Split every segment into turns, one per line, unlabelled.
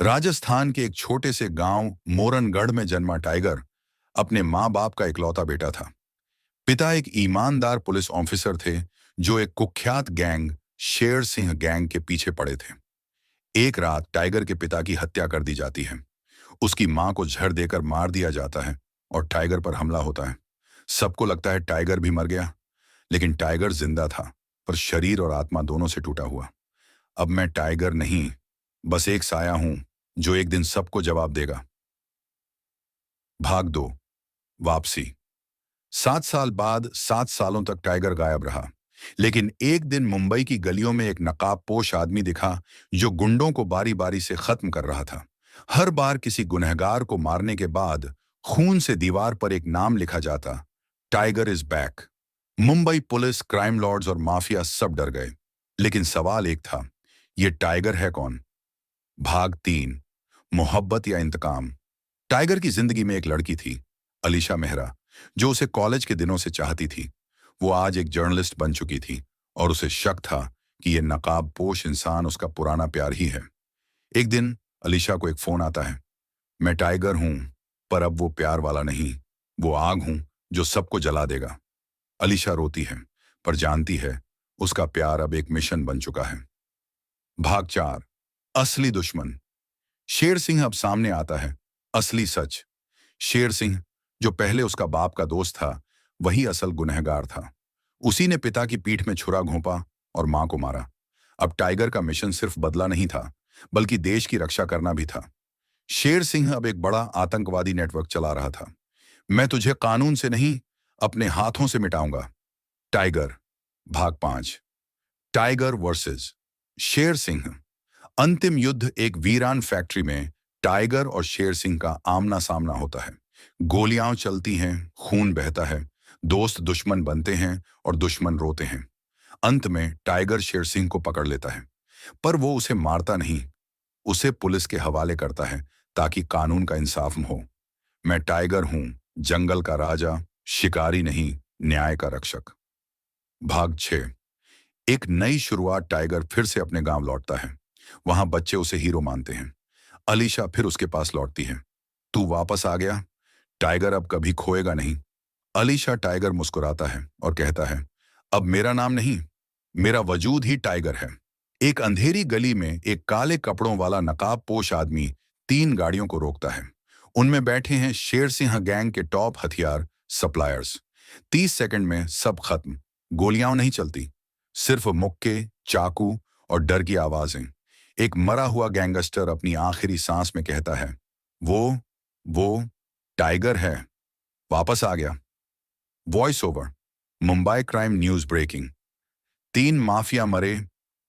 राजस्थान के एक छोटे से गांव मोरनगढ़ में जन्मा टाइगर अपने माँ बाप का इकलौता बेटा था। पिता एक ईमानदार पुलिस ऑफिसर थे जो एक कुख्यात गैंग शेर सिंह गैंग के पीछे पड़े थे। एक रात टाइगर के पिता की हत्या कर दी जाती है। उसकी मां को जहर देकर मार दिया जाता है और टाइगर पर हमला होता है। सबको लगता है टाइगर भी मर गया, लेकिन टाइगर जिंदा था, पर शरीर और आत्मा दोनों से टूटा हुआ। अब मैं टाइगर नहीं, बस एक साया हूं जो एक दिन सबको जवाब देगा। भाग 2, वापसी। 7 साल बाद 7 सालों तक टाइगर गायब रहा, लेकिन एक दिन मुंबई की गलियों में एक नकाबपोश आदमी दिखा जो गुंडों को बारी बारी से खत्म कर रहा था। हर बार किसी गुनहगार को मारने के बाद खून से दीवार पर एक नाम लिखा जाता, tiger is back. Mumbai police, crime lords और माफिया सब डर गए, लेकिन सवाल एक था, ये टाइगर है कौन? भाग 3, मोहब्बत या इंतकाम। टाइगर की जिंदगी में एक लड़की थी, अलीशा मेहरा, जो उसे कॉलेज के दिनों से चाहती थी। वो आज एक जर्नलिस्ट बन चुकी थी और उसे शक था कि यह नकाबपोश इंसान उसका पुराना प्यार ही है। एक दिन अलीशा को एक फोन आता है। मैं टाइगर हूं, पर अब वो प्यार वाला नहीं, वो आग हूं जो सबको जला देगा। अलीशा रोती है, पर जानती है उसका प्यार अब एक मिशन बन चुका है। भाग 4, असली दुश्मन। शेर सिंह अब सामने आता है, असली सच। शेर सिंह, जो पहले उसका बाप का दोस्त था, वही असल गुनहगार था। उसी ने पिता की पीठ में छुरा घोंपा और मां को मारा। अब टाइगर का मिशन सिर्फ बदला नहीं था, बल्कि देश की रक्षा करना भी था। शेर सिंह अब एक बड़ा आतंकवादी नेटवर्क चला रहा था। मैं तुझे कानून से नहीं, अपने हाथों से मिटाऊंगा। टाइगर, भाग 5, टाइगर वर्सेस शेर सिंह। अंतिम युद्ध एक वीरान फैक्ट्री में टाइगर और शेर सिंह का आमना सामना होता है। गोलियां चलती हैं, खून बहता है, दोस्त दुश्मन बनते हैं और दुश्मन रोते हैं। अंत में टाइगर शेर सिंह को पकड़ लेता है, पर वो उसे मारता नहीं, उसे पुलिस के हवाले करता है ताकि कानून का इंसाफ हो। मैं टाइगर हूं, जंगल का राजा, शिकारी नहीं, न्याय का रक्षक। भाग 6, एक नई शुरुआत। टाइगर फिर से अपने गांव लौटता है। वहां बच्चे उसे हीरो मानते हैं। अलीशा फिर उसके पास लौटती है। तू वापस आ गया, टाइगर अब कभी खोएगा नहीं। अलीशा, टाइगर मुस्कुराता है और कहता है, अब मेरा नाम नहीं, मेरा वजूद ही टाइगर है। एक अंधेरी गली में एक काले कपड़ों वाला नकाबपोश आदमी 3 गाड़ियों को रोकता है। उनमें बैठे हैं शेर सिंह गैंग के टॉप हथियार सप्लायर्स। 30 सेकंड में सब खत्म। गोलियां नहीं चलती, सिर्फ मुक्के, चाकू और डर की आवाजें। एक मरा हुआ गैंगस्टर अपनी आखिरी सांस में कहता है, वो टाइगर है, वापस आ गया। Voice over, Mumbai crime news breaking. 3 mafia मरे,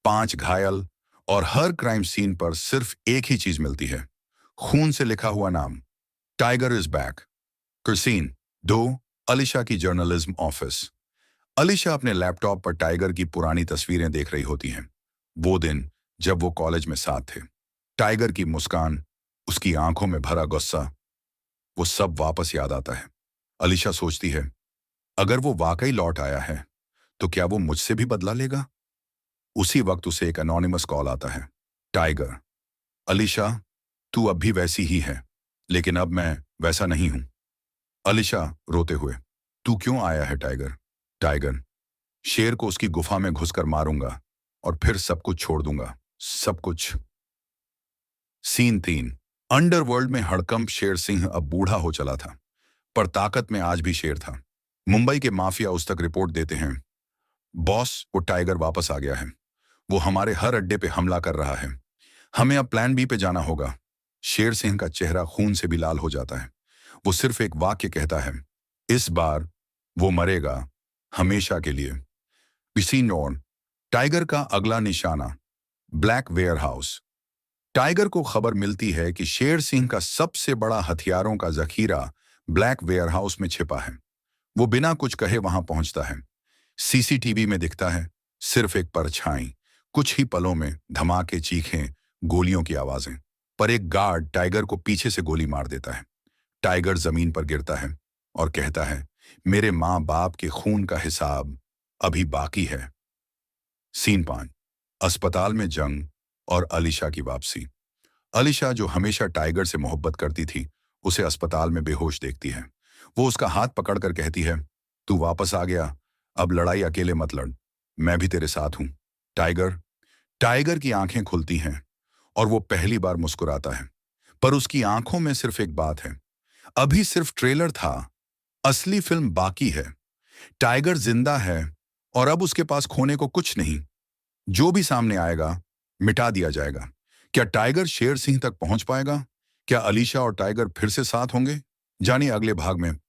5 घायल, और हर क्राइम सीन पर सिर्फ एक ही चीज मिलती है, खून से लिखा हुआ नाम, tiger is back. Scene 2, Alisha की जर्नलिज्म ऑफिस। अलीशा अपने लैपटॉप पर टाइगर की पुरानी तस्वीरें देख रही होती हैं। वो दिन जब वो कॉलेज में साथ थे। टाइगर की मुस्कान, उसकी आंखों में भरा गुस्सा, वो सब वापस याद आता है। अलीशा सोचती है, अगर वो वाकई लौट आया है तो क्या वो मुझसे भी बदला लेगा? उसी वक्त उसे एक अनोनिमस कॉल आता है। टाइगर, अलीशा, तू अब भी वैसी ही है, लेकिन अब मैं वैसा नहीं हूं। अलीशा रोते हुए, तू क्यों आया है टाइगर? टाइगर, शेर को उसकी गुफा में घुसकर मारूंगा और फिर सब कुछ छोड़ दूंगा, सब कुछ। सीन 3, अंडरवर्ल्ड में हड़कंप। शेर सिंह अब बूढ़ा हो चला था, पर ताकत में आज भी शेर था। मुंबई के माफिया उस तक रिपोर्ट देते हैं, बॉस, वो टाइगर वापस आ गया है, वो हमारे हर अड्डे पे हमला कर रहा है, हमें अब प्लान बी पे जाना होगा। शेर सिंह का चेहरा खून से भी लाल हो जाता है। वो सिर्फ एक वाक्य कहता है, इस बार वो मरेगा, हमेशा के लिए। सीन ऑन, टाइगर का अगला निशाना, ब्लैक वेयर हाउस। टाइगर को खबर मिलती है कि शेर सिंह का सबसे बड़ा हथियारों का जखीरा ब्लैक वेयर हाउस में छिपा है। वो बिना कुछ कहे वहां पहुंचता है। सीसीटीवी में दिखता है सिर्फ एक परछाई, कुछ ही पलों में धमाके, चीखें, गोलियों की आवाजें। पर एक गार्ड टाइगर को पीछे से गोली मार देता है। टाइगर जमीन पर गिरता है और कहता है, मेरे माँ बाप के खून का हिसाब अभी बाकी है। सीन 5, अस्पताल में जंग और अलीशा की वापसी। अलीशा, जो हमेशा टाइगर से मोहब्बत करती थी, उसे अस्पताल में बेहोश देखती है। वो उसका हाथ पकड़कर कहती है, तू वापस आ गया, अब लड़ाई अकेले मत लड़, मैं भी तेरे साथ हूं। टाइगर टाइगर की आंखें खुलती हैं और वो पहली बार मुस्कुराता है। पर उसकी आंखों में सिर्फ एक बात है, अभी सिर्फ ट्रेलर था, असली फिल्म बाकी है। टाइगर जिंदा है और अब उसके पास खोने को कुछ नहीं। जो भी सामने आएगा, मिटा दिया जाएगा। क्या टाइगर शेर सिंह तक पहुंच पाएगा? क्या अलीशा और टाइगर फिर से साथ होंगे? जानिए अगले भाग में।